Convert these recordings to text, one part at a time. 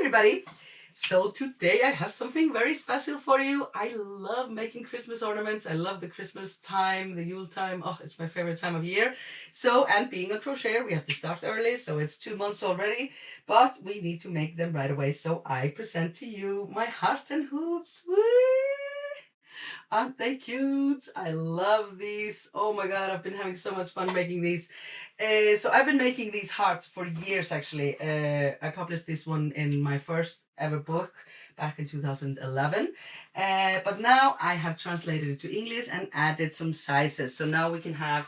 everybody. So today I have something very special for you. I love making Christmas ornaments. I love the Christmas time, the Yule time. Oh, it's my favorite time of year. So, and being a crocheter, we have to start early. So it's 2 months already, but we need to make them right away. So I present to you my hearts and hoops. Woo! Aren't they cute? I love these. Oh my god, I've been having so much fun making these. So I've been making these hearts for years actually. I published this one in my first ever book back in 2011. But now I have translated it to English and added some sizes. So now we can have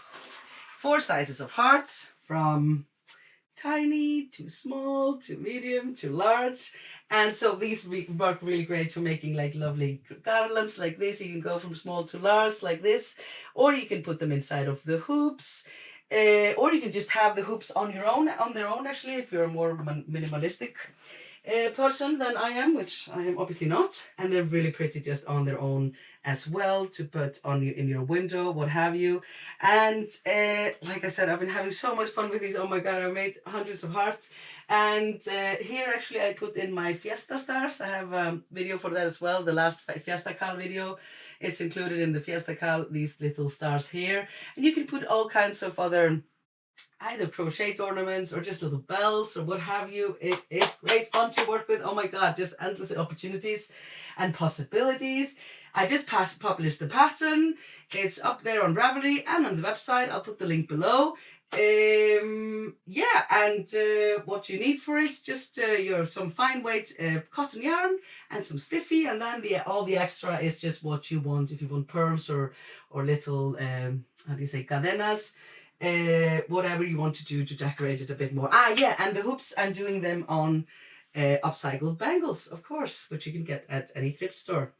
4 sizes of hearts, from tiny to small to medium to large. And so these work really great for making like lovely garlands like this. You can go from small to large like this, or you can put them inside of the hoops, or you can just have the hoops on their own actually, if you're a more minimalistic person than I am, which I am obviously not. And they're really pretty just on their own as well, to put on in your window, what have you. And like I said, I've been having so much fun with these. Oh my god, I made hundreds of hearts. And here actually I put in my Fiesta stars. I have a video for that as well, the last Fiesta Cal video. It's included in the Fiesta Cal, these little stars here. And you can put all kinds of other either crochet ornaments or just little bells or what have you. It is great fun to work with. Oh my god, just endless opportunities and possibilities. I just published the pattern. It's up there on Ravelry and on the website. I'll put the link below. Yeah, and what you need for it, just some fine weight cotton yarn and some stiffy, and then all the extra is just what you want. If you want pearls or little how do you say, cadenas, whatever you want to do to decorate it a bit more. Yeah, and the hoops, I'm doing them on upcycled bangles, of course, which you can get at any thrift store,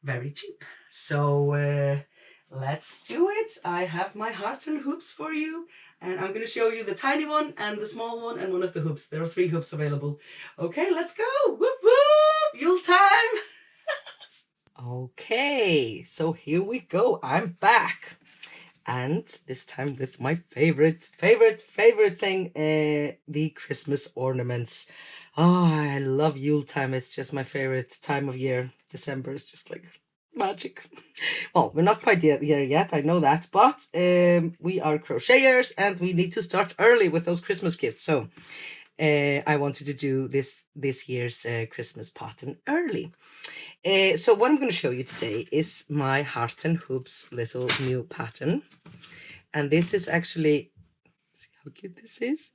very cheap. So let's do it. I have my hearts and hoops for you, and I'm going to show you the tiny one and the small one and one of the hoops. There are 3 hoops available. Okay, let's go. Whoop whoop, Yule time. Okay, so here we go. I'm back. And this time with my favorite thing, the Christmas ornaments. Oh, I love Yule time. It's just my favorite time of year. December is just like magic. Well, we're not quite there yet, I know that, but we are crocheters and we need to start early with those Christmas gifts. So I wanted to do this year's Christmas pattern early. So what I'm going to show you today is my Hearts and Hoops little new pattern. And this is actually, see how cute this is?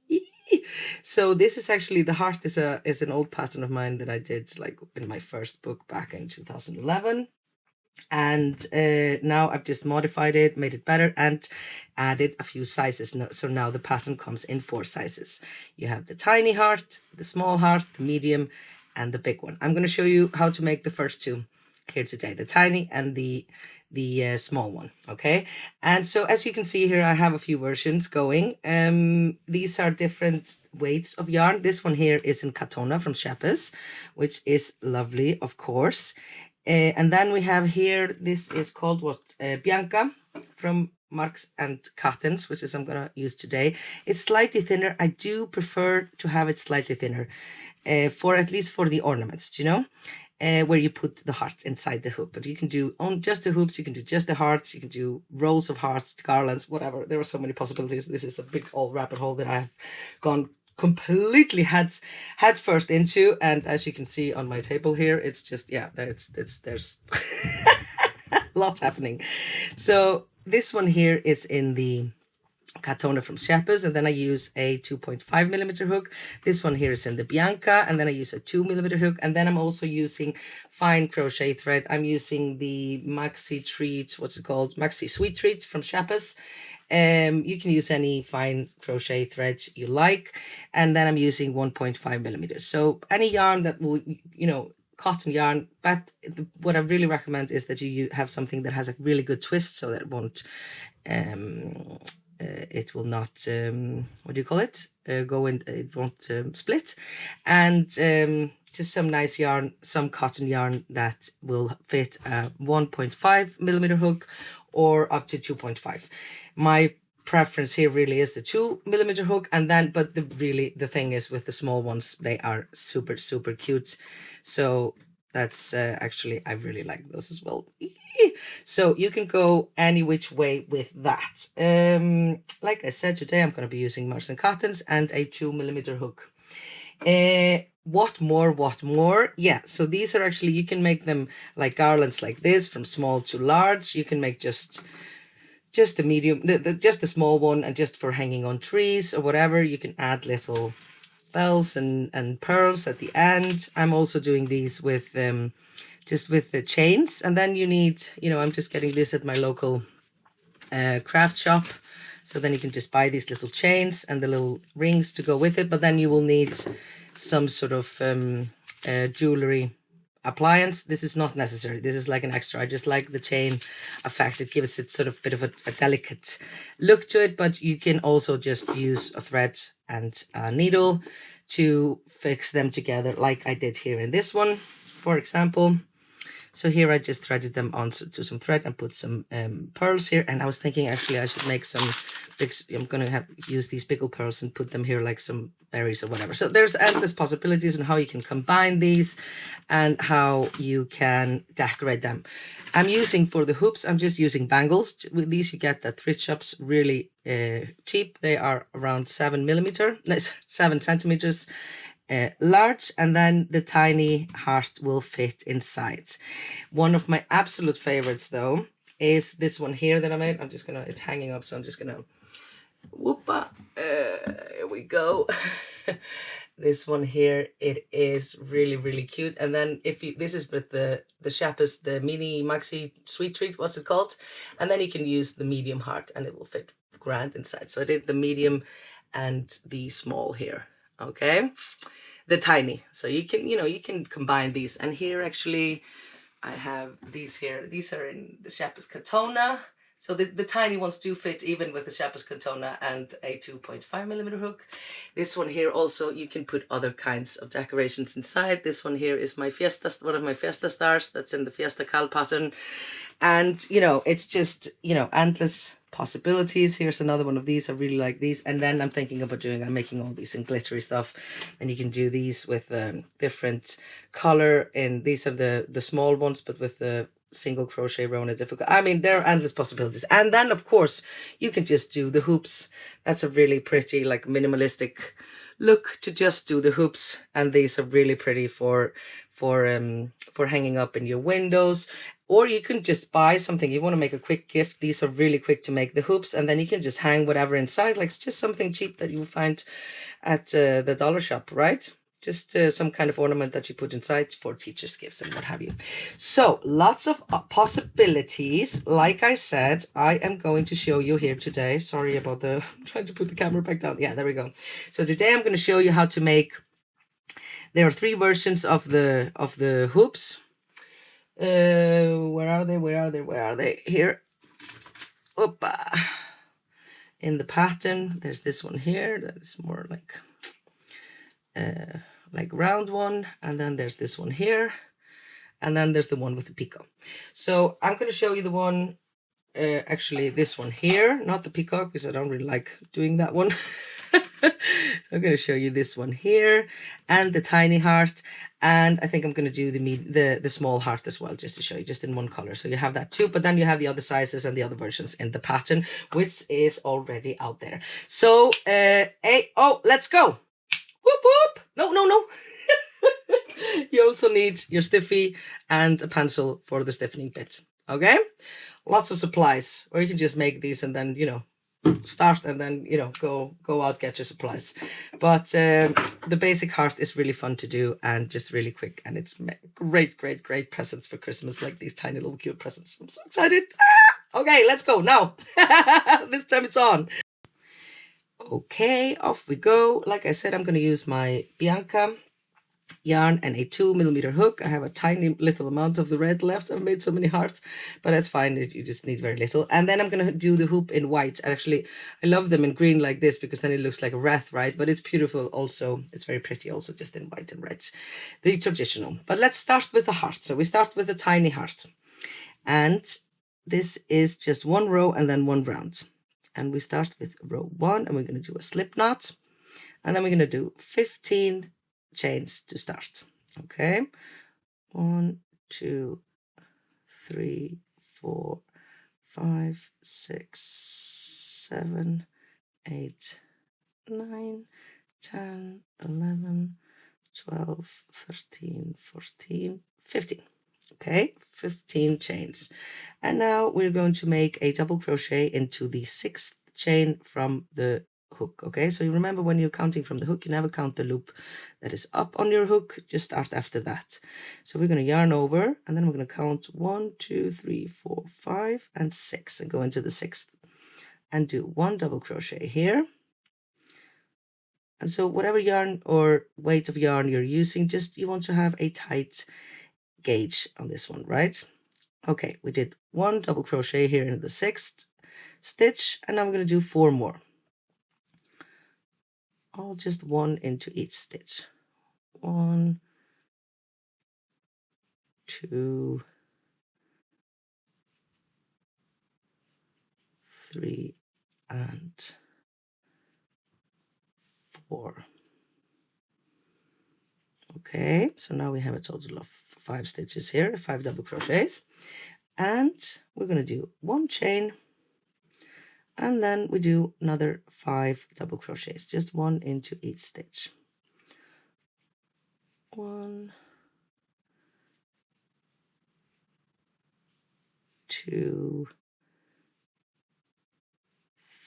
So this is actually, the heart is an old pattern of mine that I did like in my first book back in 2011. And now I've just modified it, made it better, and added a few sizes. So now the pattern comes in 4 sizes. You have the tiny heart, the small heart, the medium, and the big one. I'm going to show you how to make the first 2 here today, the tiny and the small one. Okay, and so as you can see here, I have a few versions going. These are different weights of yarn. This one here is in Katona from Shepherds, which is lovely, of course. And then we have here, this is called Bianca from Marks and Cottons, which is I'm going to use today. It's slightly thinner. I do prefer to have it slightly thinner, for at least for the ornaments, do you know, where you put the hearts inside the hoop. But you can do just the hoops, you can do just the hearts, you can do rolls of hearts, garlands, whatever. There are so many possibilities. This is a big old rabbit hole that I've gone completely head first into, and as you can see on my table here, it's just, yeah, there's lots happening. So this one here is in the Katona from Shepherds, and then I use a 2.5mm hook. This one here is in the Bianca, and then I use a 2mm hook, and then I'm also using fine crochet thread. I'm using the Maxi Treat, what's it called? Maxi Sweet Treat from Shepherds. You can use any fine crochet threads you like, and then I'm using 1.5mm. So any yarn that will, you know, cotton yarn, but what I really recommend is that you have something that has a really good twist, so that it will not what do you call it, go in, it won't split. And just some nice yarn, some cotton yarn that will fit a 1.5mm hook or up to 2.5. My preference here really is the 2mm hook, and then but the thing is with the small ones, they are super cute. So that's actually, I really like those as well. So you can go any which way with that. Like I said, today I'm going to be using Marks and Cottons and a 2mm hook. What more? Yeah, so these are actually, you can make them like garlands like this, from small to large. You can make just the medium, just the small one, and just for hanging on trees or whatever. You can add little bells and pearls at the end. I'm also doing these with just with the chains, and then you need, I'm just getting this at my local craft shop. So then you can just buy these little chains and the little rings to go with it, but then you will need some sort of jewelry appliance. This is not necessary. This is like an extra. I just like the chain effect. It gives it sort of bit of a delicate look to it, but you can also just use a thread and a needle to fix them together, like I did here in this one, for example. So here I just threaded them onto some thread and put some pearls here. And I was thinking actually I should make some big, I'm going to use these biggle pearls and put them here like some berries or whatever. So there's endless possibilities on how you can combine these and how you can decorate them. I'm using, for the hoops, I'm just using bangles. With these you get at thrift shops really cheap. They are around 7 centimeters. Large, and then the tiny heart will fit inside. One of my absolute favorites though is this one here that I made. I'm just gonna, it's hanging up, so I'm just gonna whoopa, here we go. This one here, it is really cute. And then if you, this is with the Shepis, the mini maxi sweet treat, what's it called? And then you can use the medium heart and it will fit grand inside. So I did the medium and the small here, okay? The tiny. So you can, you can combine these. And here actually I have these here. These are in the Shepis Katona. So the tiny ones do fit even with the Shepis Katona and a 2.5mm hook. This one here also, you can put other kinds of decorations inside. This one here is my Fiesta, one of my Fiesta stars. That's in the Fiesta Cal pattern. And, it's just, endless possibilities. Here's another one of these. I really like these. And then I'm thinking about I'm making all these in glittery stuff. And you can do these with different color. And these are the small ones, but with the single crochet row and a difficult. I mean, there are endless possibilities. And then, of course, you can just do the hoops. That's a really pretty, like, minimalistic look to just do the hoops. And these are really pretty for hanging up in your windows. Or you can just buy something. You want to make a quick gift. These are really quick to make, the hoops. And then you can just hang whatever inside. Like, it's just something cheap that you find at the dollar shop, right? Just some kind of ornament that you put inside for teachers' gifts and what have you. So, lots of possibilities. Like I said, I am going to show you here today. Sorry about the... I'm trying to put the camera back down. Yeah, there we go. So, today I'm going to show you how to make... There are 3 versions of the hoops. Where are they? Here. Opa. In the pattern, there's this one here that's more like round one, and then there's this one here, and then there's the one with the peacock. So I'm going to show you the one, actually this one here, not the peacock, because I don't really like doing that one. I'm going to show you this one here and the tiny heart, and I think I'm going to do the small heart as well, just to show you, just in one color. So you have that too, but then you have the other sizes and the other versions in the pattern, which is already out there. So let's go. Whoop whoop. No. You also need your stiffy and a pencil for the stiffening bit. Okay, lots of supplies, or you can just make these and then start and then go out, get your supplies. But the basic heart is really fun to do and just really quick, and it's great presents for Christmas, like these tiny little cute presents. I'm so excited. Okay, let's go now. This time it's on. Okay, off we go. Like I said, I'm going to use my Bianca yarn and a 2mm hook. I have a tiny little amount of the red left. I've made so many hearts, but that's fine. You just need very little. And then I'm going to do the hoop in white. Actually, I love them in green like this because then it looks like a wreath, right? But it's beautiful also. It's very pretty also, just in white and red. The traditional. But let's start with the heart. So we start with a tiny heart. And this is just one row and then one round. and we start with row 1, and we're going to do a slip knot, and then we're going to do 15 chains to start. Okay, 1, 2, 3, 4, 5, 6, 7, 8, 9, 10, 11, 12, 13, 14, 15. Okay, 15 chains. And now we're going to make a double crochet into the 6th chain from the hook. Okay, so you remember when you're counting from the hook, you never count the loop that is up on your hook, just start after that. So we're going to yarn over, and then we're going to count 1, 2, 3, 4, 5, and 6, and go into the 6th and do 1 double crochet here. And so whatever yarn or weight of yarn you're using, just you want to have a tight gauge on this one, right? Okay, we did 1 double crochet here in the 6th stitch, and now we're going to do 4 more, all just 1 into each stitch. 1, 2, 3, and 4. Okay, so now we have a total of 5 stitches here, 5 double crochets, and we're going to do 1 chain, and then we do another 5 double crochets, just 1 into each stitch. 1, 2,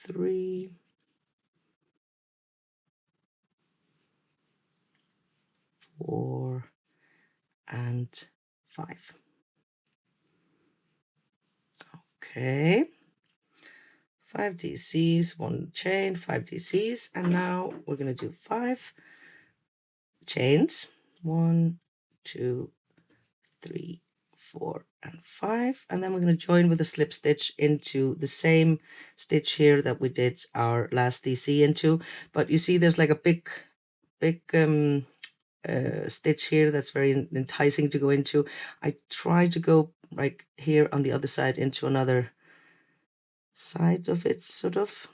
3, 4, and 5. Okay, 5 DCs, 1 chain, 5 DCs, and now we're going to do 5 chains. 1, 2, 3, 4, and 5, and then we're going to join with a slip stitch into the same stitch here that we did our last DC into. But you see there's like a big stitch here that's very enticing to go into. I try to go like here on the other side into another side of it, sort of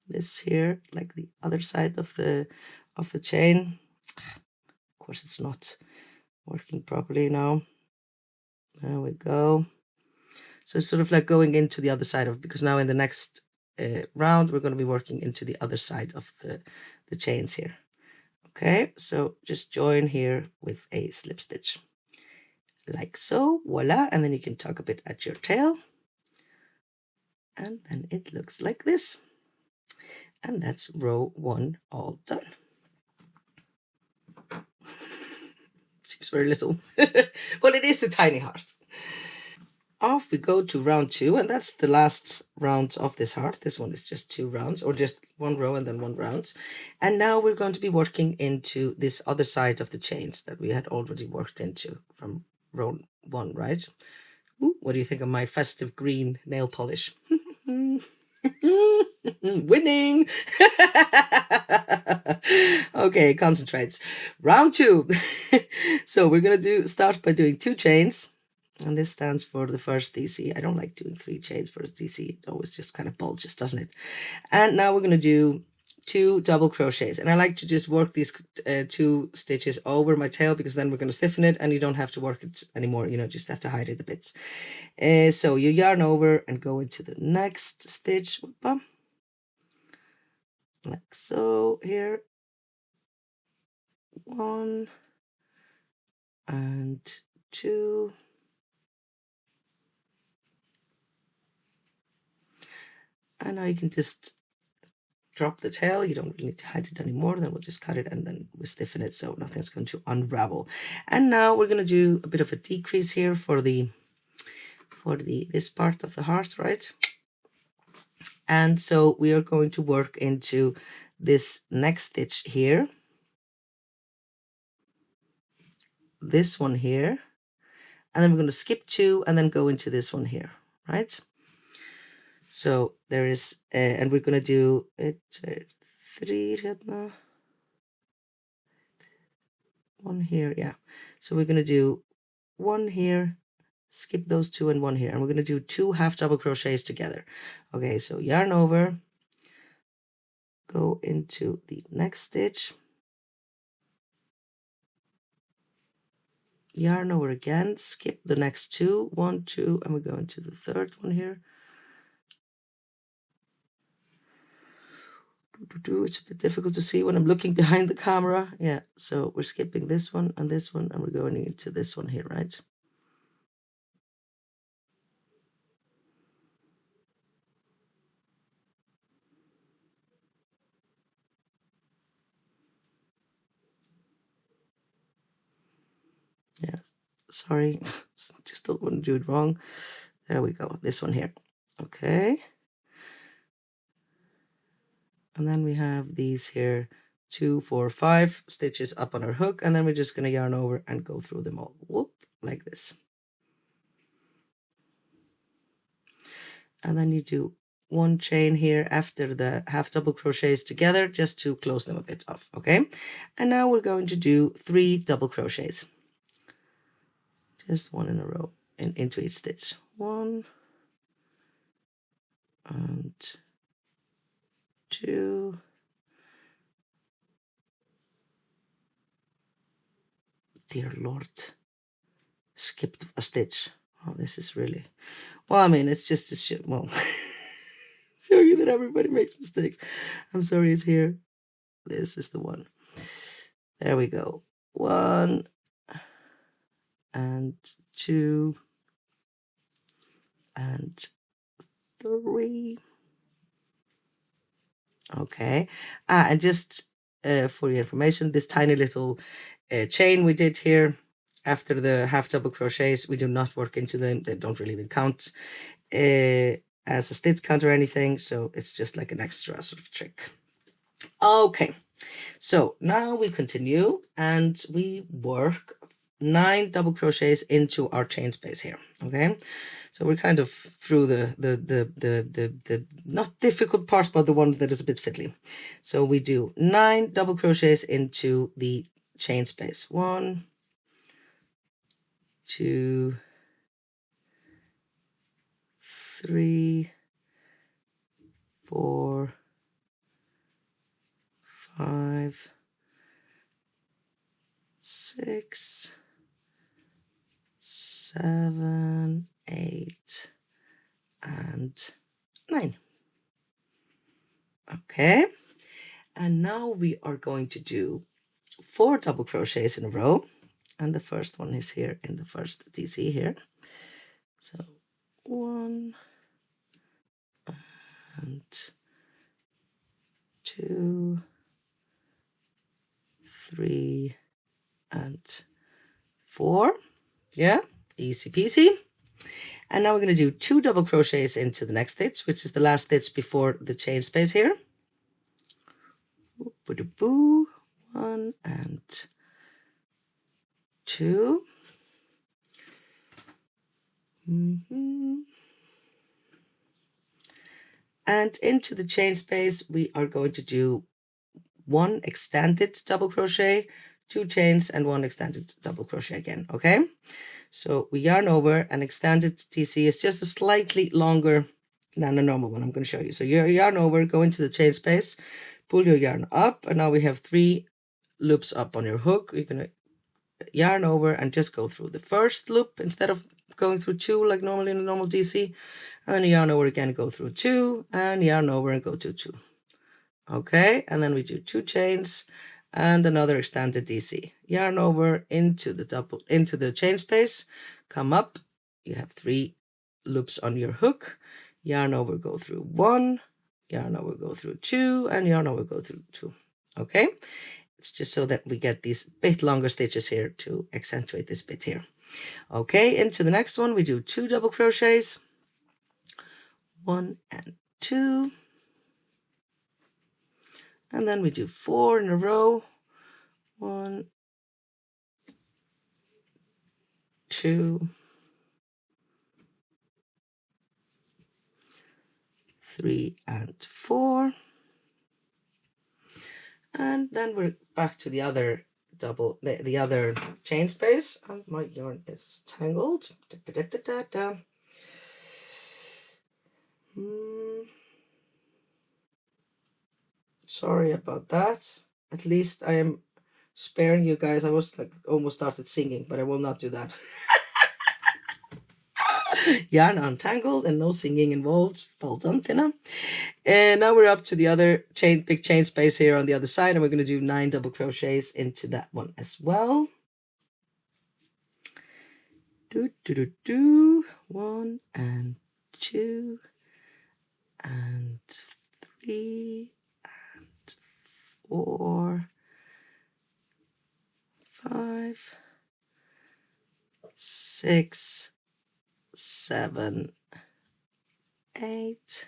this here, like the other side of the chain. Of course it's not working properly now. There we go. So it's sort of like going into the other side of, because now in the next round we're going to be working into the other side of the chains here. Okay, so just join here with a slip stitch like so, voila, and then you can tug a bit at your tail, and then it looks like this. And that's row 1 all done. Seems very little. Well, it is a tiny heart. Off we go to round 2, and that's the last round of this heart. This one is just 2 rounds, or just 1 row and then 1 round. And now we're going to be working into this other side of the chains that we had already worked into from row 1, right? Ooh, what do you think of my festive green nail polish? Winning. Okay, concentrate. Round 2. So we're going to start by doing 2 chains, and this stands for the first DC. I don't like doing 3 chains for a DC. It always just kind of bulges, doesn't it? And now we're going to do 2 double crochets, and I like to just work these 2 stitches over my tail, because then we're going to stiffen it and you don't have to work it anymore, you know, just have to hide it a bit. So you yarn over and go into the next stitch, like so here. 1 and 2, and now you can just drop the tail. You don't really need to hide it anymore. Then we'll just cut it and then we stiffen it so nothing's going to unravel. And now we're going to do a bit of a decrease here for this part of the heart, right? And so we are going to work into this next stitch here, this one here, and then we're going to skip 2 and then go into this one here, right? So there is, and we're going to do it 3, 1 here, yeah. So we're going to do 1 here, skip those 2 and 1 here, and we're going to do 2 half double crochets together. Okay, so yarn over, go into the next stitch, yarn over again, skip the next 2, 1, 2, and we're going to the third one here. It's a bit difficult to see when I'm looking behind the camera. Yeah, so we're skipping this one, and we're going into this one here, right? Yeah, sorry, just don't want to do it wrong. There we go, this one here. Okay. And then we have these here, 2, 4, 5 stitches up on our hook, and then we're just going to yarn over and go through them all. Whoop, like this. And then you do 1 chain here after the half double crochets together, just to close them a bit off. Okay. And now we're going to do 3 double crochets. Just 1 in a row and into each stitch. 1 and 2. Dear Lord, skipped a stitch. Oh, this is really, well, I mean, it's just a well, show you that everybody makes mistakes. I'm sorry, it's here. This is the one. There we go. 1 and 2 and 3. Okay. And just for your information, this tiny little chain we did here after the half double crochets, we do not work into them. They don't really even count as a stitch count or anything. So it's just like an extra sort of trick. Okay. So now we continue and we work 9 double crochets into our chain space here. Okay. So we're kind of through the not difficult part, but the one that is a bit fiddly. So we do 9 double crochets into the chain space. 1, 2, 3, 4, 5, 6, 7, 8, and 9. Okay, and now we are going to do 4 double crochets in a row, and the first one is here in the first DC here. So 1 and 2, 3 and 4. Yeah, easy peasy. And now we're going to do 2 double crochets into the next stitch, which is the last stitch before the chain space here. 1 and 2. And into the chain space, we are going to do 1 extended double crochet, 2 chains, and 1 extended double crochet again. Okay, so we yarn over, and extended TC is just a slightly longer than a normal one. I'm going to show you. So you yarn over, go into the chain space, pull your yarn up, and now we have 3 loops up on your hook. You're going to yarn over and just go through the first loop instead of going through 2 like normally in a normal DC, and then you yarn over again, go through 2, and yarn over and go to 2. Okay, and then we do 2 chains and another extended DC. Yarn over into the chain space, come up, you have 3 loops on your hook, yarn over, go through 1, yarn over, go through 2, and yarn over, go through 2. Okay, it's just so that we get these bit longer stitches here to accentuate this bit here. Okay, into the next one we do 2 double crochets, 1 and 2, and then we do 4 in a row. 1, 2, 3, and 4. And then we're back to the other the other chain space, and my yarn is tangled. Sorry about that. At least I am sparing you guys. I was like almost started singing, but I will not do that. Yarn untangled and no singing involved. Well done, Tinna. And now we're up to the other big chain space here on the other side, and we're going to do 9 double crochets into that one as well. 1 and 2 and 3 and 4, 5, 6, 7, 8,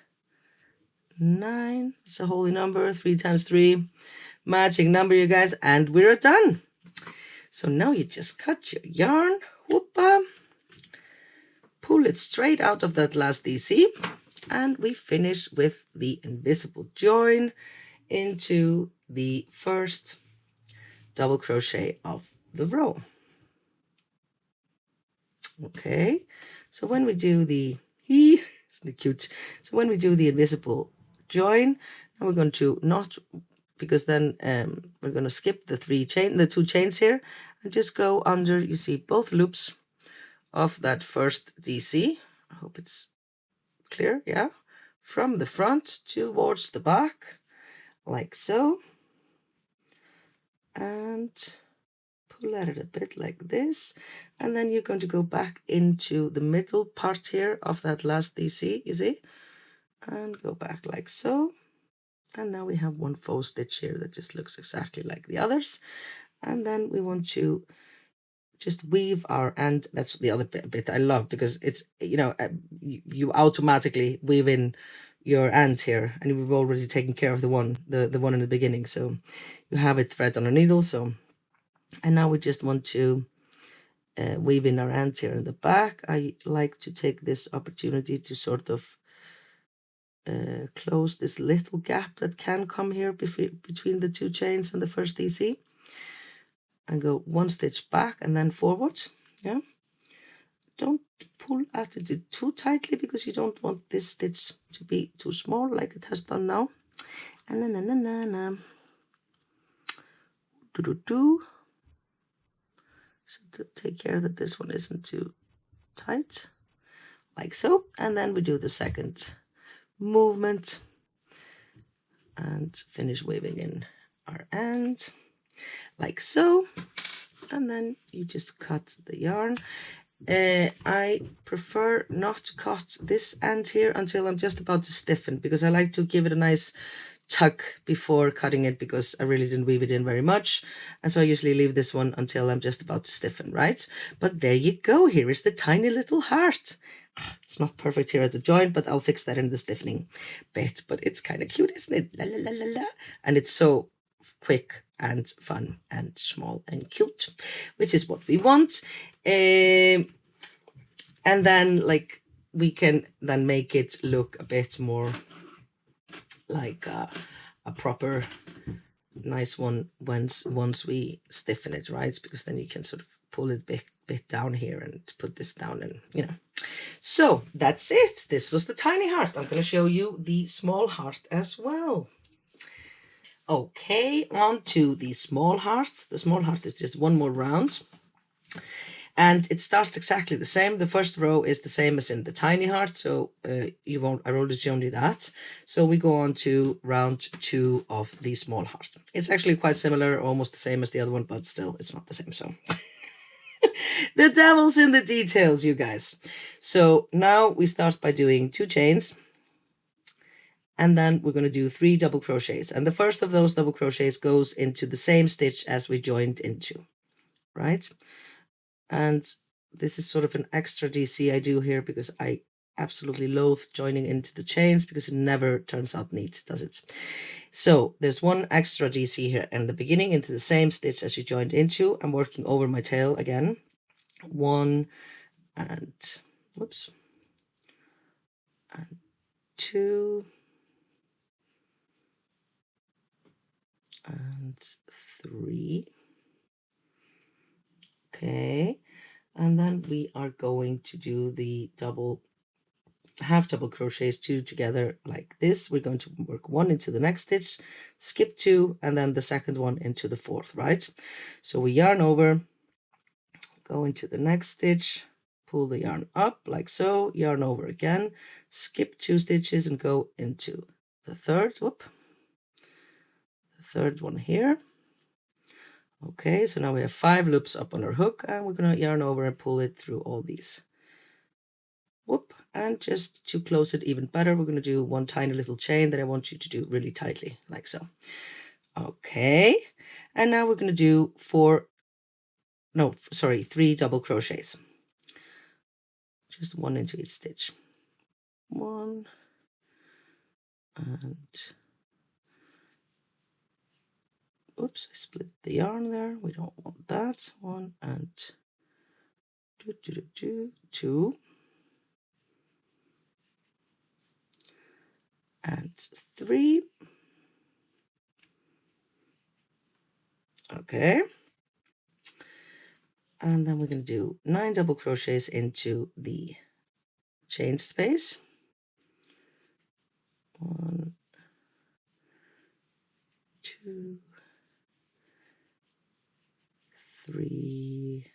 9. It's a holy number. 3 times 3, magic number, you guys, and we're done. So now you just cut your yarn, whoopa, pull it straight out of that last DC, and we finish with the invisible join into the first double crochet of the row. Okay, so when we do the isn't it cute? So when we do the invisible join, now we're going to not, because then we're going to skip the 2 chains here and just go under, you see, both loops of that first DC. I hope it's clear, yeah, from the front towards the back, like so, and pull at it a bit like this, and then you're going to go back into the middle part here of that last DC, you see, and go back like so, and now we have one faux stitch here that just looks exactly like the others, and then we want to just weave our end. That's the other bit I love, because it's, you know, you automatically weave in your end here, and we've already taken care of the one in the beginning, so you have it thread on a needle. So, and now we just want to weave in our ends here in the back. I like to take this opportunity to sort of close this little gap that can come here between the 2 chains and the first DC, and go 1 stitch back and then forward. Yeah, don't pull at it too tightly, because you don't want this stitch to be too small like it has done now. And then so to take care that this one isn't too tight, like so. And then we do the second movement and finish weaving in our end like so, and then you just cut the yarn. I prefer not to cut this end here until I'm just about to stiffen, because I like to give it a nice tuck before cutting it, because I really didn't weave it in very much, and so I usually leave this one until I'm just about to stiffen, right? But there you go, here is the tiny little heart. It's not perfect here at the joint, but I'll fix that in the stiffening bit. But it's kind of cute, isn't it? La la la la la. And it's so quick and fun and small and cute, which is what we want. And then, like, we can then make it look a bit more like a proper nice one once we stiffen it, right? Because then you can sort of pull it bit down here and put this down, and you know. So that's it. This was the tiny heart. I'm going to show you the small heart as well. Okay, on to the small heart. The small heart is just one more round, and it starts exactly the same. The first row is the same as in the tiny heart, so I already shown you that. So we go on to round 2 of the small heart. It's actually quite similar, almost the same as the other one, but still it's not the same. So the devil's in the details, you guys. So now we start by doing 2 chains, and then we're going to do 3 double crochets, and the first of those double crochets goes into the same stitch as we joined into, right? And this is sort of an extra DC I do here, because I absolutely loathe joining into the chains, because it never turns out neat, does it? So there's one extra DC here in the beginning, into the same stitch as you joined into. I'm working over my tail again. 1 and whoops, and 2 and 3 Okay, and then we are going to do the half double crochets, 2 together like this. We're going to work 1 into the next stitch, skip 2, and then the second one into the 4th, right? So we yarn over, go into the next stitch, pull the yarn up like so, yarn over again, skip 2 stitches and go into the third one here. Okay, so now we have 5 loops up on our hook, and we're going to yarn over and pull it through all these. Whoop, and just to close it even better, we're going to do one tiny little chain that I want you to do really tightly, like so. Okay, and now we're going to do 3 double crochets. Just 1 into each stitch. 1, and oops, I split the yarn there. We don't want that. 1 and 2 and 3. Okay, and then we're going to do 9 double crochets into the chain space. 1, 2, 3,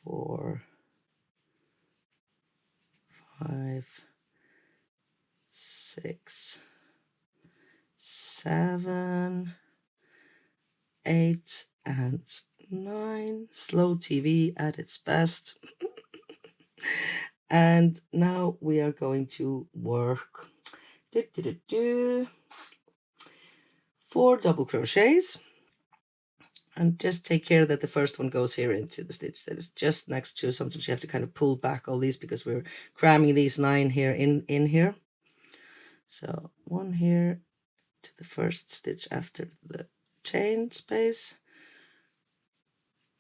4, 5, 6, 7, 8, and 9. Slow TV at its best. And now we are going to work 4 double crochets, and just take care that the first one goes here into the stitch that is just next to. Sometimes you have to kind of pull back all these because we're cramming these 9 here in here. So 1 here to the first stitch after the chain space,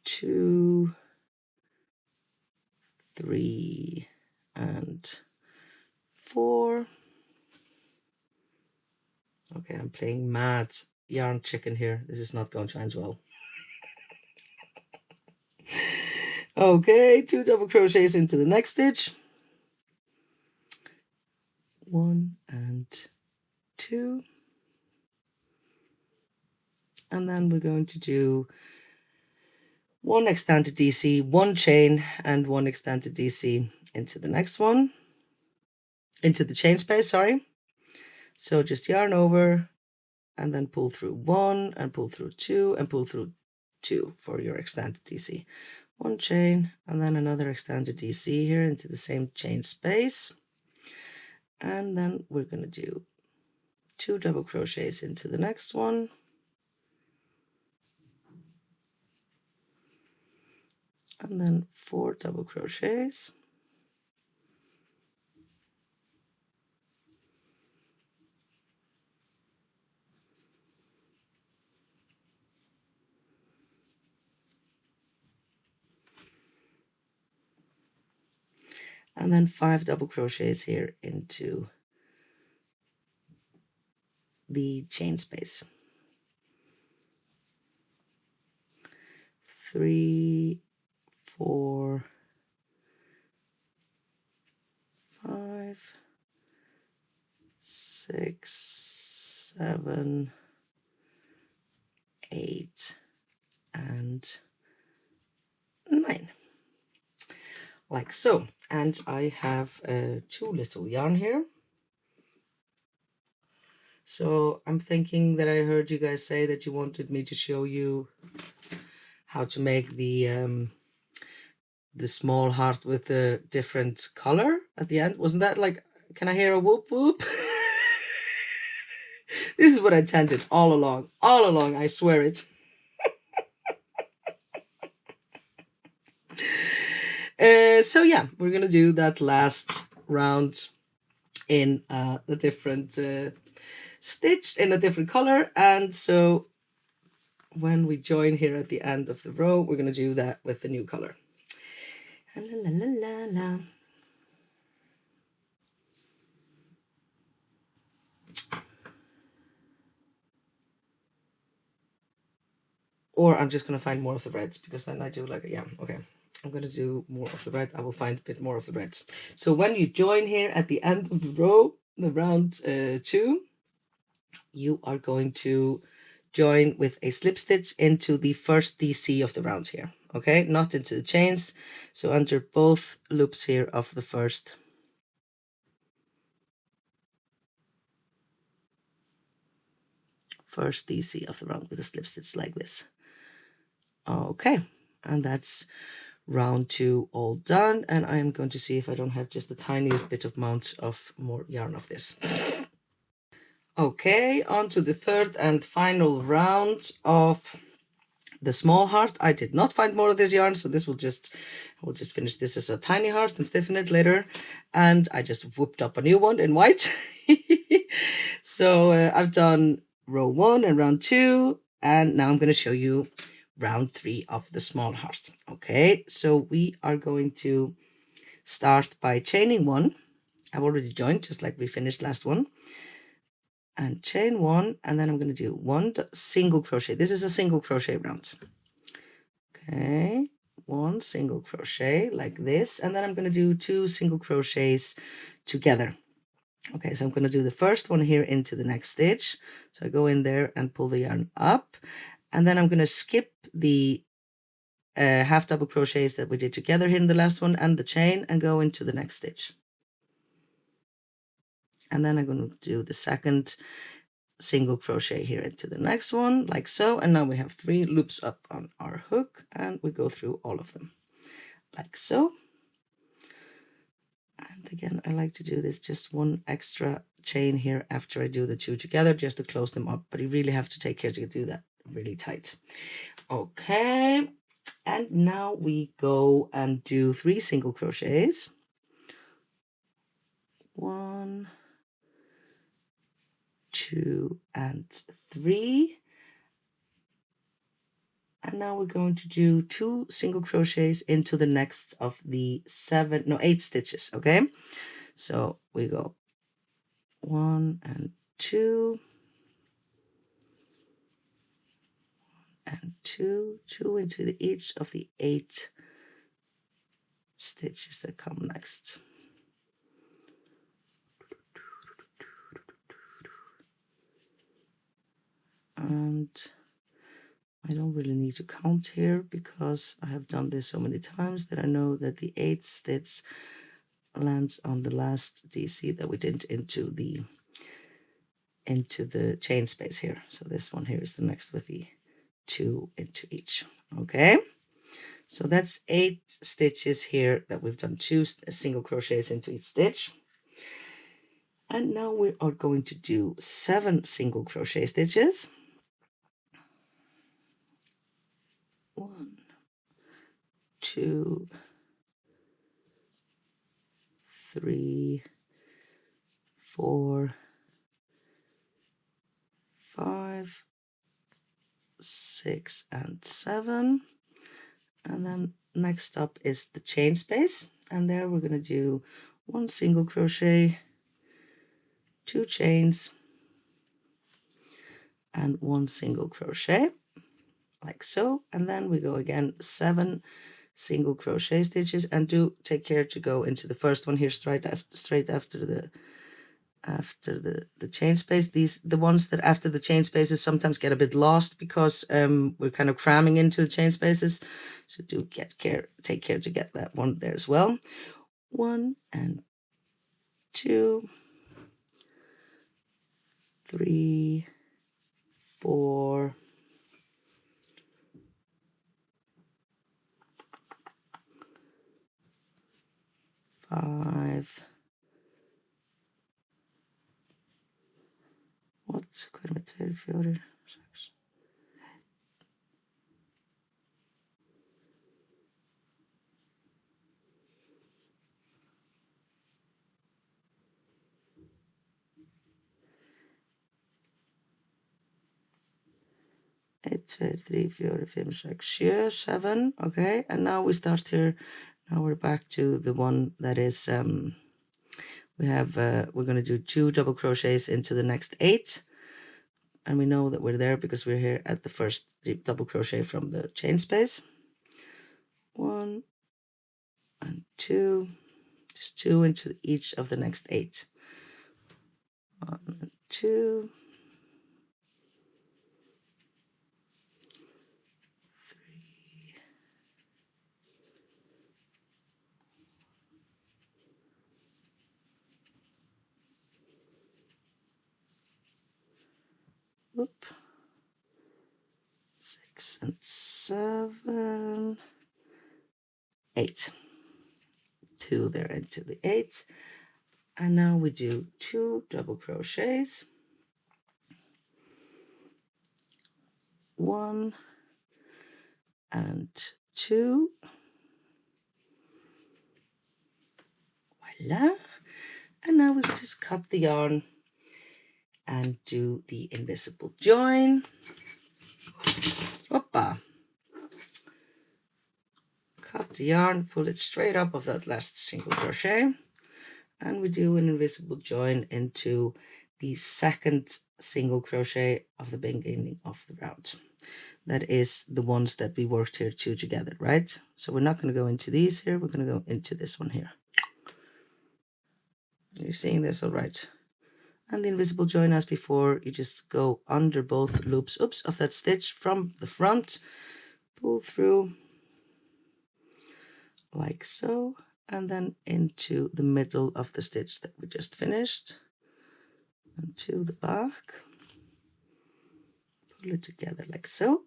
2, 3, and 4. Okay, I'm playing mad yarn chicken here. This is not going to end well. Okay, 2 double crochets into the next stitch. 1 and 2. And then we're going to do 1 extended DC, 1 chain, and 1 extended DC into the next one, into the chain space, sorry. So just yarn over and then pull through 1 and pull through 2 and pull through 2 for your extended DC. 1 chain and then another extended DC here into the same chain space. And then we're going to do 2 double crochets into the next one. And then 4 double crochets. And then 5 double crochets here into the chain space. 3, 4, 5, 6, 7, 8, and 9. Like so. And I have 2 little yarn here. So I'm thinking that I heard you guys say that you wanted me to show you how to make the small heart with a different color at the end. Wasn't that like, can I hear a whoop whoop? This is what I intended all along, I swear it. So yeah, we're gonna do that last round in a different stitched in a different color, and so when we join here at the end of the row, we're gonna do that with the new color. La, la, la, la, la. or I'm just going to find more of the reds, because then I do like, yeah, okay. I'm going to do more of the red. I will find a bit more of the reds. So when you join here at the end of the row, the round 2, you are going to join with a slip stitch into the first DC of the round here. Okay, not into the chains. So under both loops here of the first DC of the round with a slip stitch like this. Okay, and that's round 2 all done, and I'm going to see if I don't have just the tiniest bit of amount of more yarn of this. Okay, on to the third and final round of the small heart. I did not find more of this yarn, so this we'll just finish this as a tiny heart and stiffen it later. And I just whooped up a new one in white. So I've done row 1 and round 2, and now I'm going to show you round 3 of the small heart. Okay, so we are going to start by chaining 1. I've already joined, just like we finished last one. And chain 1, and then I'm going to do 1 single crochet. This is a single crochet round. Okay, 1 single crochet like this, and then I'm going to do 2 single crochets together. Okay, so I'm going to do the first one here into the next stitch. So I go in there and pull the yarn up, and then I'm going to skip the half double crochets that we did together here in the last one and the chain, and go into the next stitch. And then I'm going to do the second single crochet here into the next one, like so. And now we have 3 loops up on our hook, and we go through all of them like so. And again, I like to do this just 1 extra chain here after I do the 2 together, just to close them up, but you really have to take care to do that really tight. Okay, and now we go and do 3 single crochets. 1, 2, and 3. And now we're going to do 2 single crochets into the next of the 8 stitches. Okay, so we go 1 and 2 and 2 into each of the 8 stitches that come next. And I don't really need to count here, because I have done this so many times that I know that the 8th stitch lands on the last DC that we did into the chain space here. So this one here is the next with the 2 into each. Okay, so that's 8 stitches here that we've done 2 single crochets into each stitch. And now we are going to do 7 single crochet stitches. 1, 2, 3, 4, 5, 6, and 7. And then next up is the chain space, and there we're going to do 1 single crochet, 2 chains, and 1 single crochet like so. And then we go again 7 single crochet stitches, and do take care to go into the first one here straight after the chain space. The ones that after the chain spaces sometimes get a bit lost, because we're kind of cramming into the chain spaces, so do take care to get that one there as well. 1 and 2, 3, 4, 5. What? Hva med 2, 4, 6? Eight, 2, 3, 4, 5, 6, 7. Okay, and now we start here. Now we're back to the one that is we're going to do 2 double crochets into the next 8, and we know that we're there because we're here at the first deep double crochet from the chain space. 1 and 2, just 2 into each of the next 8. 1 and 2, 3, whoop, 6 and 7, 8. 2 there into the 8, and now we do 2 double crochets, 1 and 2, voila, and now we just cut the yarn and do the invisible join. Hoppa. Cut the yarn, pull it straight up of that last single crochet, and we do an invisible join into the second single crochet of the beginning of the round. That is the ones that we worked here 2 together, right? So we're not going to go into these here, we're going to go into this one here. You're seeing this all right? And the invisible join, as before, you just go under both loops of that stitch from the front, pull through like so, and then into the middle of the stitch that we just finished, and to the back, pull it together like so,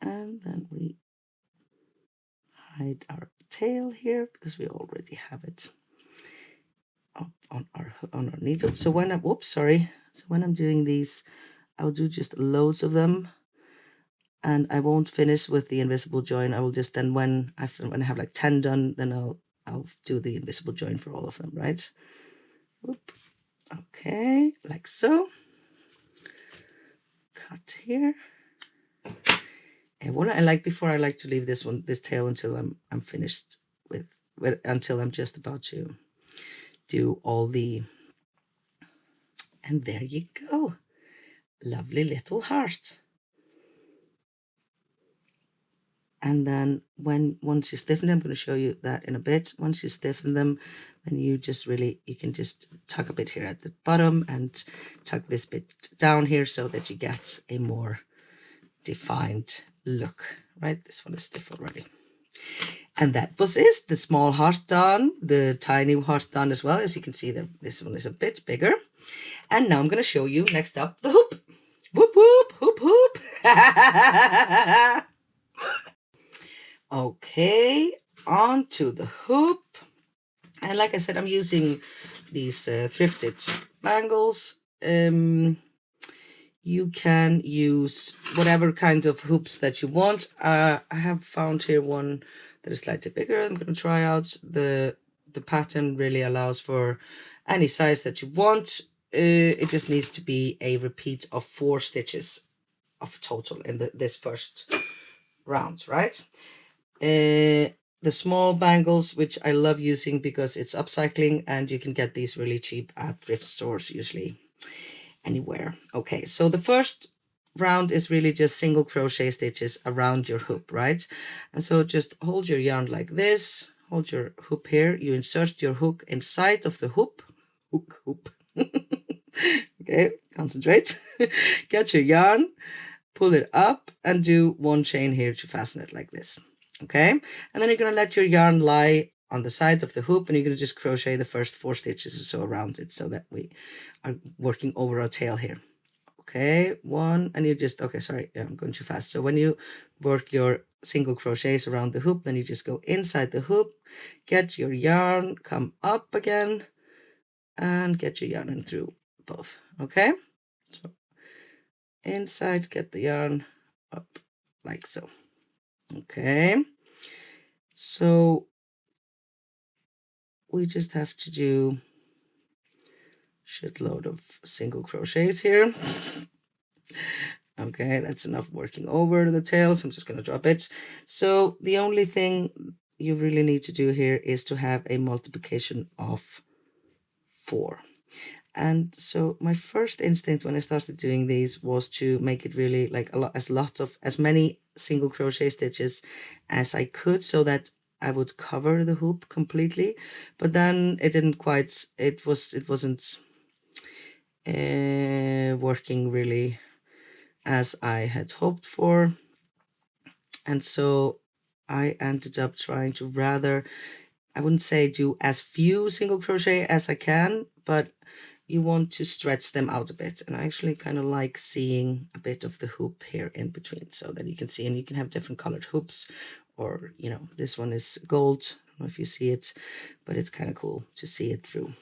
and then we hide our tail here because we already have it up on our needle. So when I'm when I'm doing these, I'll do just loads of them, and I won't finish with the invisible join. I will just then when I have like 10 done, then I'll do the invisible join for all of them, right? Whoop. Okay, like so. Cut here. And what I like before, I like to leave this tail until I'm finished with until I'm just about to do all the, and there you go, lovely little heart. And then once you stiffen them, I'm going to show you that in a bit. Once you stiffen them, then you can just tuck a bit here at the bottom and tuck this bit down here so that you get a more defined look, right? This one is stiff already. And that was it. The small heart done, the tiny heart done as well. As you can see, this one is a bit bigger. And now I'm going to show you next up the hoop. Whoop, whoop, hoop, hoop. Okay, on to the hoop. And like I said, I'm using these thrifted bangles. You can use whatever kind of hoops that you want. I have found here one that is slightly bigger. I'm going to try out. The pattern really allows for any size that you want. It just needs to be a repeat of 4 stitches of total in this first round, right? The small bangles, which I love using because it's upcycling and you can get these really cheap at thrift stores, usually anywhere. Okay, so the first round is really just single crochet stitches around your hoop, right? And so just hold your yarn like this, hold your hoop here, you insert your hook inside of the hoop. Hoop. Okay, concentrate. Get your yarn, pull it up, and do 1 chain here to fasten it like this. Okay, and then you're going to let your yarn lie on the side of the hoop, and you're going to just crochet the first 4 stitches or so around it so that we are working over our tail here. Okay, 1, and you just, okay, sorry, I'm going too fast. So when you work your single crochets around the hoop, then you just go inside the hoop, get your yarn, come up again, and get your yarn in through both. Okay, so inside, get the yarn up like so. Okay, so we just have to do a shitload of single crochets here. Okay, that's enough working over the tail, so I'm just going to drop it. So the only thing you really need to do here is to have a multiplication of 4. And so my first instinct when I started doing these was to make it really like as many single crochet stitches as I could, so that I would cover the hoop completely. But then it didn't quite, it wasn't working really as I had hoped for. And so I ended up trying to rather, I wouldn't say do as few single crochet as I can, but you want to stretch them out a bit. And I actually kind of like seeing a bit of the hoop here in between, so that you can see, and you can have different colored hoops, or, you know, this one is gold. I don't know if you see it, but it's kind of cool to see it through.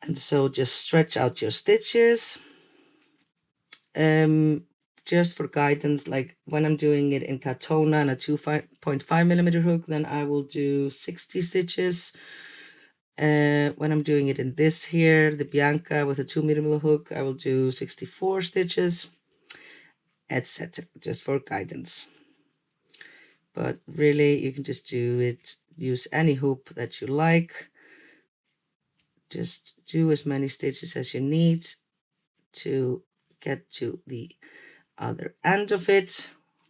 And so just stretch out your stitches. Just for guidance, like when I'm doing it in Katona and a 2.5mm hook, then I will do 60 stitches. When I'm doing it in this here, the Bianca with a 2mm hook, I will do 64 stitches, etc. Just for guidance. But really, you can just do it, use any hoop that you like. Just do as many stitches as you need to get to the other end of it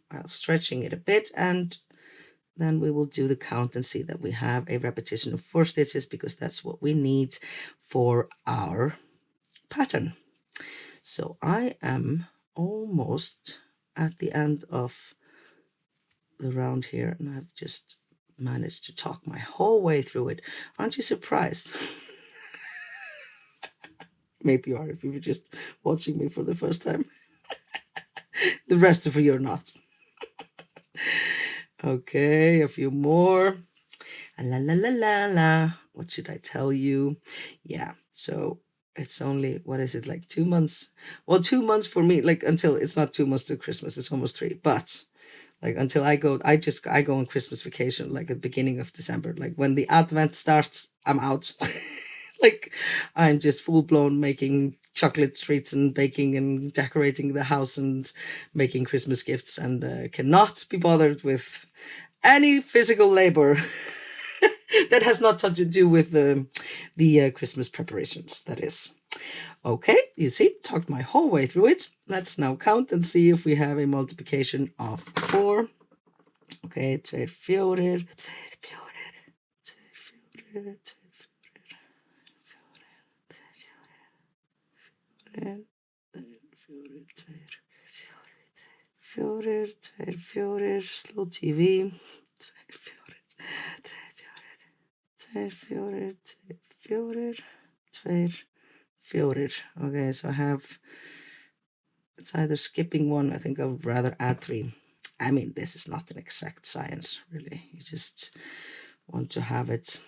while stretching it a bit, and then we will do the count and see that we have a repetition of 4 stitches, because that's what we need for our pattern. So I am almost at the end of the round here, and I've just managed to talk my whole way through it. Aren't you surprised? Maybe you are if you were just watching me for the first time. The rest of you are not. Okay, a few more. La la la la la. What should I tell you? Yeah, so it's only, what is it, like 2 months? Well, 2 months for me, like until, it's not 2 months to Christmas, it's almost 3. But like until I go on Christmas vacation, like at the beginning of December. Like when the Advent starts, I'm out. Like I'm just full blown making chocolate treats and baking and decorating the house and making Christmas gifts, and cannot be bothered with any physical labor that has not to do with the Christmas preparations, that is. Okay, you see, talked my whole way through it. Let's now count and see if we have a multiplication of 4. Okay, 2, 4, 2, 4, 2, 4, slow TV. 4, 4. Okay, so I have, it's either skipping 1. I think I would rather add 3. I mean, this is not an exact science, really. You just want to have it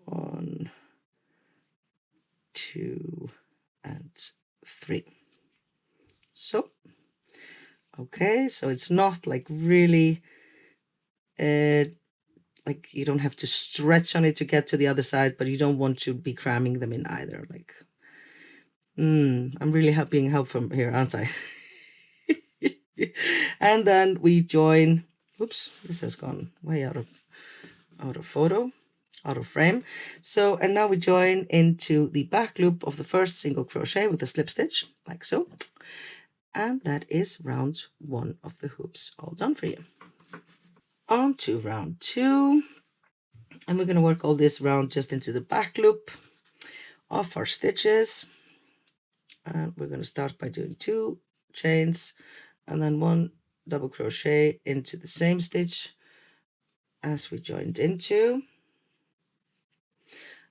1, 2, and 3. So, okay, so it's not like really, like you don't have to stretch on it to get to the other side, but you don't want to be cramming them in either. Like, I'm really being helpful here, aren't I? And then we join, oops, this has gone way out of frame. So, and now we join into the back loop of the first single crochet with a slip stitch, like so. And that is round 1 of the hoops all done for you. On to round 2. And we're going to work all this round just into the back loop of our stitches. And we're going to start by doing 2 chains and then 1 double crochet into the same stitch as we joined into.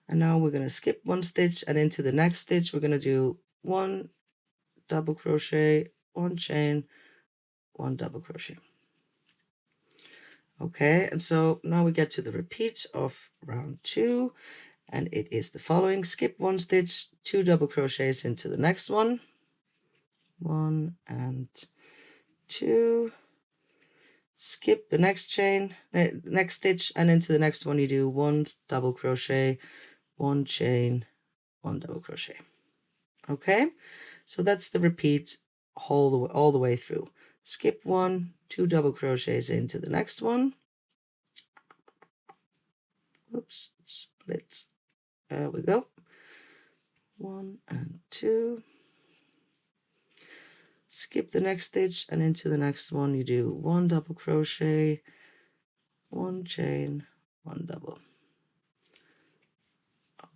And now we're going to skip 1 stitch, and into the next stitch we're going to do 1 double crochet, 1 chain, 1 double crochet. Okay, and so now we get to the repeat of round 2, and it is the following: skip 1 stitch, 2 double crochets into the next one, 1 and 2, skip the next chain, next stitch, and into the next one you do 1 double crochet, 1 chain, 1 double crochet. Okay, so that's the repeat all the way through. Skip 1, 2 double crochets into the next one, Oops, split. There we go. 1 and 2. Skip the next stitch, and into the next one you do 1 double crochet, 1 chain, 1 double.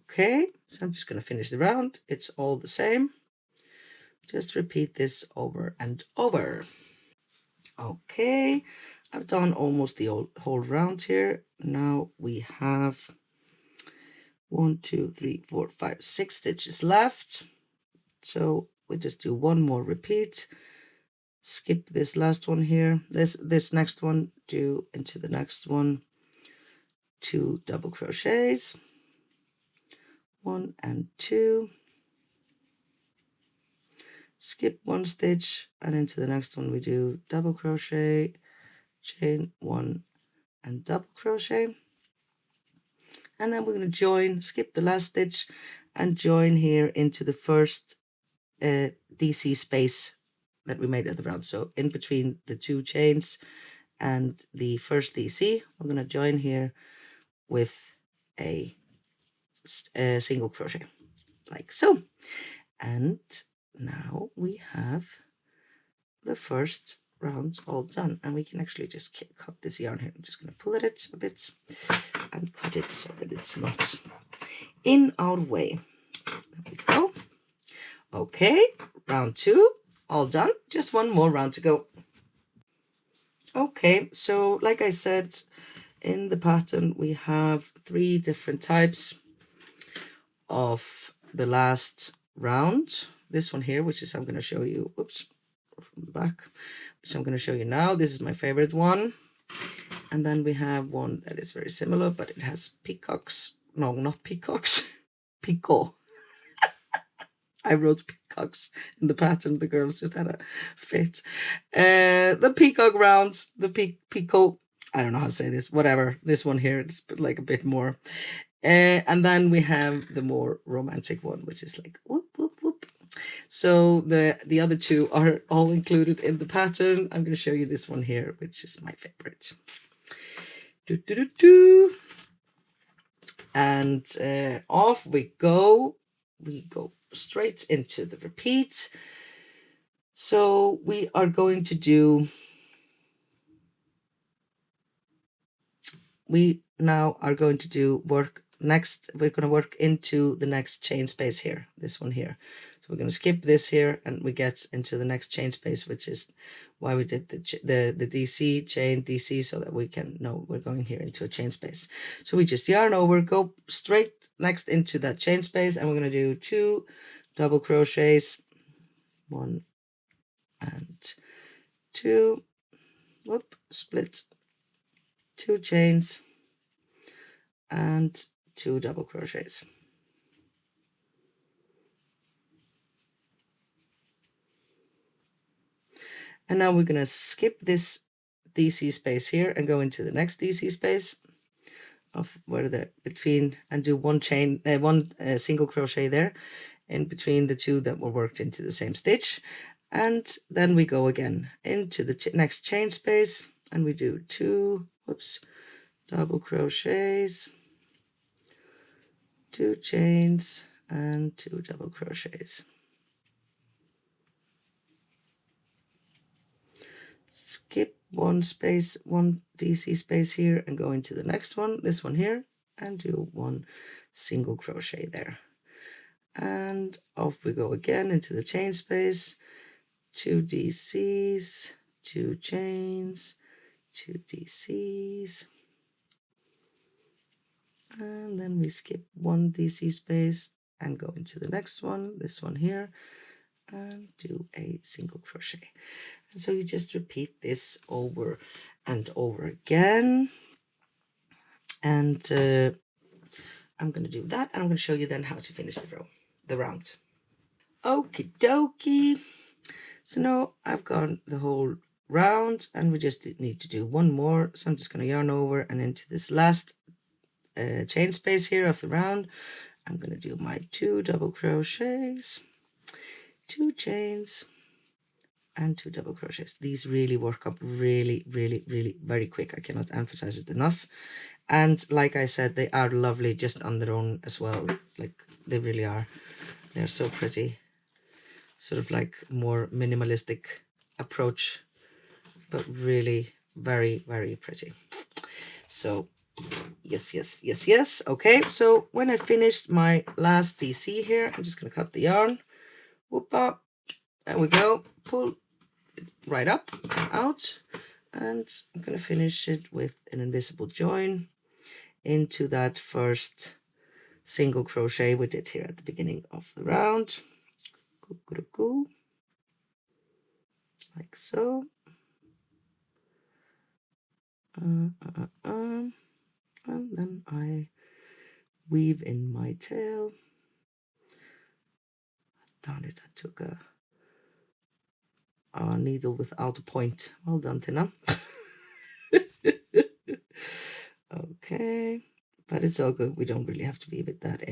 Okay, so I'm just going to finish the round. It's all the same. Just repeat this over and over. Okay, I've done almost the whole round here. Now we have 1, 2, 3, 4, 5, 6 stitches left. So we just do one more repeat. Skip this last one here. This next one, do into the next one 2 double crochets. 1 and 2. Skip 1 stitch, and into the next one we do double crochet, chain 1 and double crochet. And then we're going to join, skip the last stitch and join here into the first DC space that we made at the round. So in between the 2 chains and the first DC, we're going to join here with a single crochet like so. And now we have the first rounds all done, and we can actually just cut this yarn here. I'm just going to pull it a bit and cut it so that it's not in our way. There we go. Okay, round 2 all done. Just one more round to go. Okay, so like I said, in the pattern we have 3 different types of the last round. This one here, which is I'm going to show you, oops, from the back, which I'm going to show you now. This is my favorite one. And then we have one that is very similar, but it has peacocks. No, not peacocks. Picot. I wrote peacocks in the pattern. The girls just had a fit. The peacock round, the picot. I don't know how to say this. Whatever. This one here, it's like a bit more. And then we have the more romantic one, which is like whoop, whoop, whoop. So the other 2 are all included in the pattern. I'm going to show you this one here, which is my favorite. Do, do, do, do. And off we go. We go straight into the repeat. So we are going to do, we now are going to do work next. We're going to work into the next chain space here, this one here. So we're going to skip this here and we get into the next chain space, which is why we did the DC chain DC, so that we can know we're going here into a chain space. So we just yarn over, go straight next into that chain space, and we're going to do 2 double crochets, 1 and 2, whoop, split, 2 chains and 2 double crochets. And now we're going to skip this DC space here and go into the next DC space of where the between, and do 1 chain, 1 single crochet there in between the 2 that were worked into the same stitch. And then we go again into the next chain space and we do 2, whoops, double crochets, 2 chains and 2 double crochets. Skip 1 space, 1 DC space here and go into the next one, this one here, and do 1 single crochet there. And off we go again into the chain space, 2 DCs, 2 chains, 2 DCs, and then we skip 1 DC space and go into the next one, this one here, and do a single crochet. And so you just repeat this over and over again. And I'm going to do that, and I'm going to show you then how to finish the round. Okie dokie. So now I've gone the whole round, and we just need to do 1 more. So I'm just going to yarn over and into this last chain space here of the round. I'm going to do my 2 double crochets, 2 chains, and 2 double crochets. These really work up really very quick. I cannot emphasize it enough. And like I said, they are lovely just on their own as well. Like, they really are. They're so pretty. Sort of like more minimalistic approach, but really very, very pretty. So yes. Okay, so when I finished my last DC here, I'm just going to cut the yarn. Whoop-a. There we go. Pull it right up and out. And I'm going to finish it with an invisible join into that first single crochet we did here at the beginning of the round. Like so. And then I weave in my tail. Darn it, I took a needle without a point. Well done, Tinna. Okay, but it's all good. We don't really have to weave it that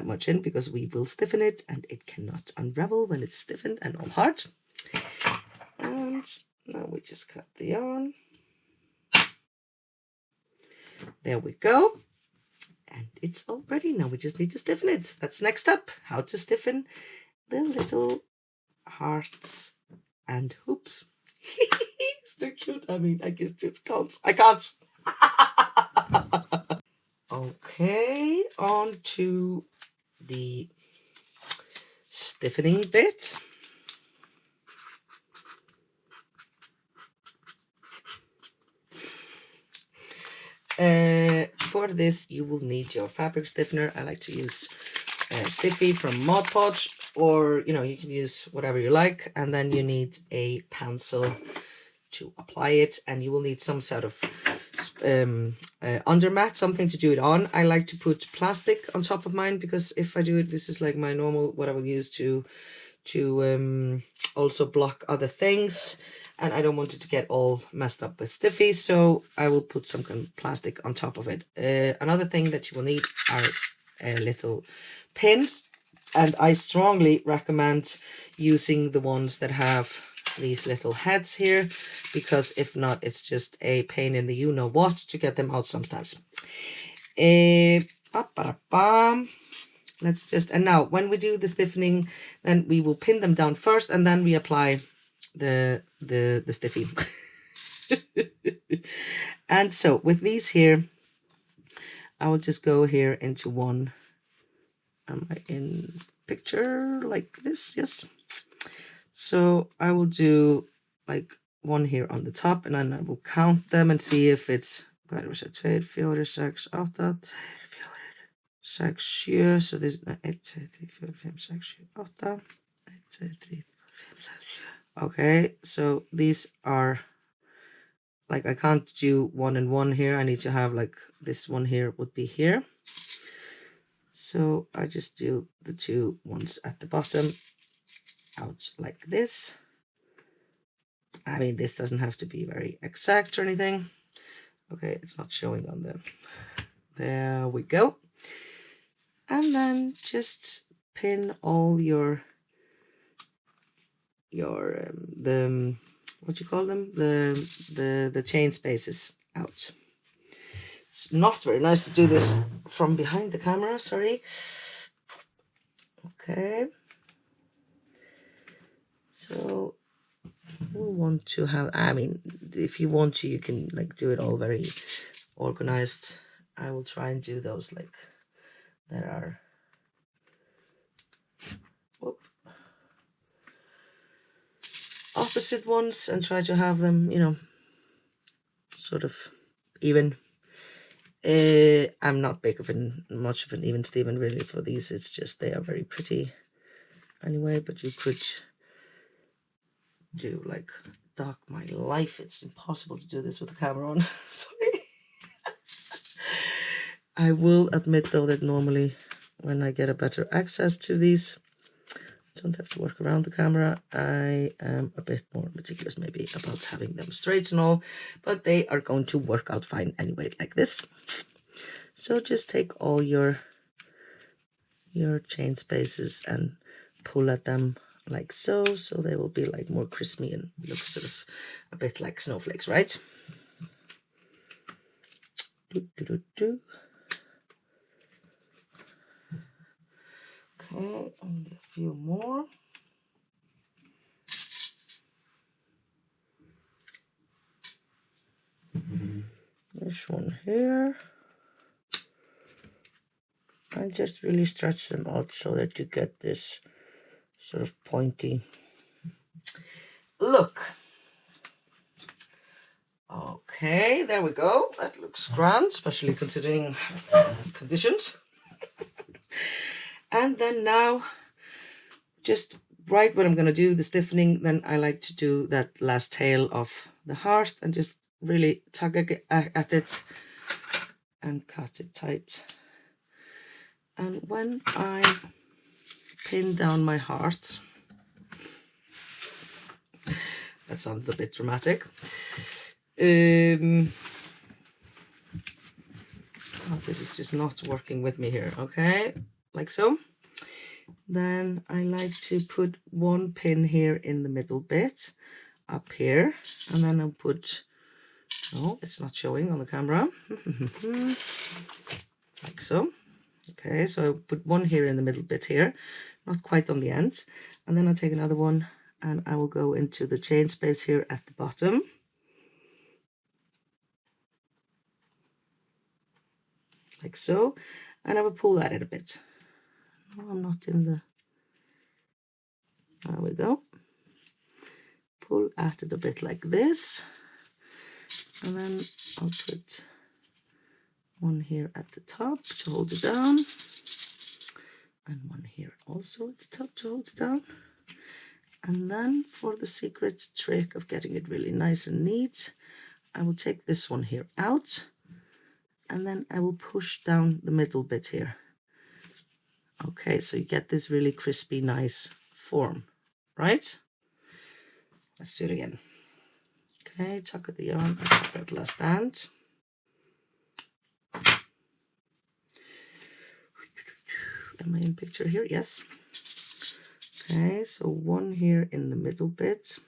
much in because we will stiffen it and it cannot unravel when it's stiffened and all hard. And now we just cut the yarn. There we go. And it's all ready. Now we just need to stiffen it. That's next up. How to stiffen the little hearts and hoops. They're cute. I mean, I guess just can't. I can't. Okay, on to the stiffening bit. For this, you will need your fabric stiffener. I like to use Stiffy from Mod Podge, or you can use whatever you like. And then you need a pencil to apply it, and you will need some sort of undermat, something to do it on. I like to put plastic on top of mine because if I do it, this is like my normal, what I will use to also block other things, and I don't want it to get all messed up with Stiffy, so I will put some kind of plastic on top of it. Another thing that you will need are little pins, and I strongly recommend using the ones that have these little heads here, because if not, it's just a pain in the you-know-what to get them out sometimes. Let's just, and now when we do the stiffening, then we will pin them down first, and then we apply the stiffy. And so with these here, I will just go here into one. Am I in picture like this? Yes. So I will do like one here on the top, and then I will count them and see if it's 2, 4, 6, 8, 6, 7. So this is 1, 2, 3, 4, 5, 6, 7, 8. 1, 2, 3, 4, 5, 6, 7. Okay, so these are like, I can't do 1 and 1 here. I need to have like this one here would be here. So I just do the 2 ones at the bottom out like this. I mean, this doesn't have to be very exact or anything. Okay, it's not showing on the, there we go. And then just pin all your the, what you call them, the chain spaces out. It's not very nice to do this from behind the camera, sorry. Okay, so we'll want to have, I mean, if you want to, you can like do it all very organized. I will try and do those like that are, whoop, opposite ones, and try to have them, sort of even. I'm not much of an even Steven really for these. It's just they are very pretty anyway, but you could do like dark my life. It's impossible to do this with the camera on. Sorry. I will admit though that normally when I get a better access to these, I don't have to work around the camera. I am a bit more meticulous maybe about having them straight and all, but they are going to work out fine anyway, like this. So just take all your chain spaces and pull at them like so they will be like more crispy and look sort of a bit like snowflakes, right? Okay, and a few more. This one here. And just really stretch them out so that you get this sort of pointy look. Okay, there we go. That looks grand, especially considering conditions. And then now, just right when I'm going to do the stiffening, then I like to do that last tail of the heart and just really tug at it and cut it tight. And when I pin down my heart, that sounds a bit dramatic. Oh, this is just not working with me here. Okay, like so. Then I like to put one pin here in the middle bit up here, and then I'll put, oh, it's not showing on the camera. Like so. Okay, so I'll put one here in the middle bit here, not quite on the end, and then I'll take another one and I will go into the chain space here at the bottom. Like so, and I will pull at it a bit. No, I'm not in the, there we go. Pull at it a bit like this, and then I'll put one here at the top to hold it down, and one here also at the top to hold it down. And then for the secret trick of getting it really nice and neat, I will take this one here out, and then I will push down the middle bit here. Okay, so you get this really crispy, nice form, right? Let's do it again. Okay, tuck at the yarn, at that last end. Am I in picture here? Yes. Okay, so one here in the middle bit.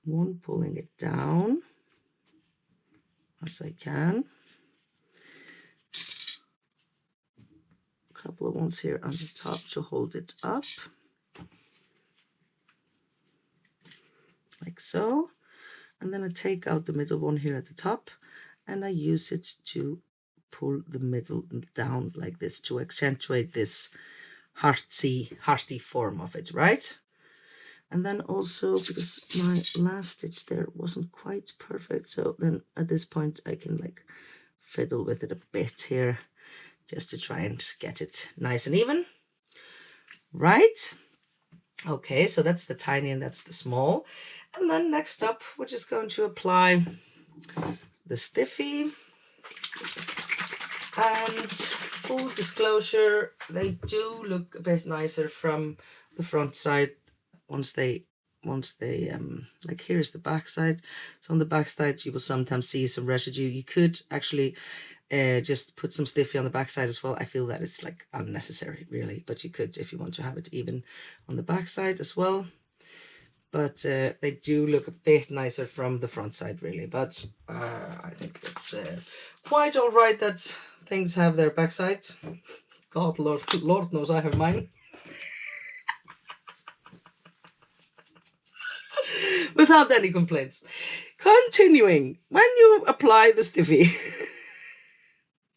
One pulling it down as I can. A couple of ones here on the top to hold it up. Like so. And then I take out the middle one here at the top and I use it to pull the middle down like this to accentuate this hearty form of it, right? And then also, because my last stitch there wasn't quite perfect, so then at this point I can like fiddle with it a bit here just to try and get it nice and even, right? Okay, so that's the tiny and that's the small. And then next up, we're just going to apply the stiffy. And full disclosure, they do look a bit nicer from the front side once they like here's the back side. So on the back side you will sometimes see some residue. You could actually just put some stiffy on the back side as well. I feel that it's like unnecessary really, but you could if you want to have it even on the back side as well. But they do look a bit nicer from the front side really, but I think it's quite all right that things have their backside. God, Lord knows I have mine. Without any complaints. Continuing, when you apply the stiffy,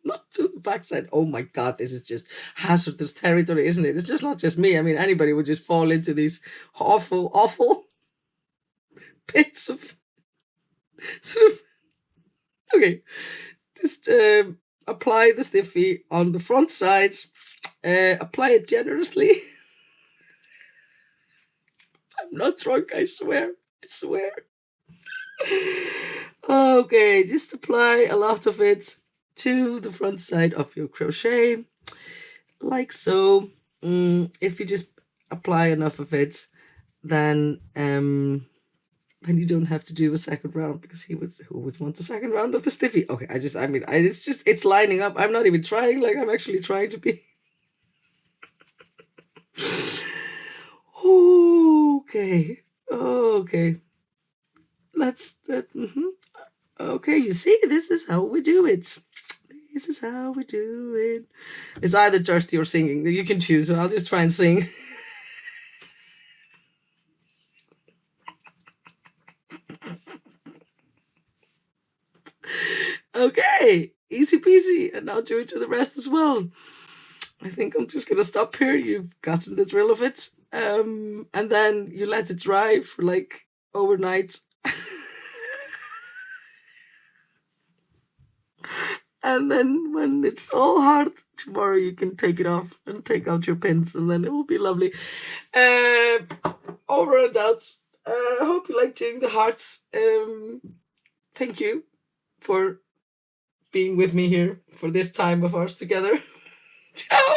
not to the backside. Oh my God, this is just hazardous territory, isn't it? It's just not just me. I mean, anybody would just fall into these awful, awful pits of sort of. Okay, just apply the stiffy on the front side. Apply it generously. I'm not drunk, I swear. I swear. Okay, just apply a lot of it to the front side of your crochet, like so. If you just apply enough of it, then you don't have to do a second round, because who would want a second round of the stiffy? Okay, it's lining up. I'm not even trying, like I'm actually trying to be. Okay. That's that. Okay, you see, this is how we do it. This is how we do it. It's either thirsty or singing. You can choose. So I'll just try and sing. Okay, easy peasy. And now do it to the rest as well. I think I'm just gonna stop here. You've gotten the drill of it. And then you let it dry for like overnight. And then when it's all hard, tomorrow you can take it off and take out your pins, and then it will be lovely. Over and out. I hope you like doing the hearts. Thank you for being with me here for this time of ours together. Ciao!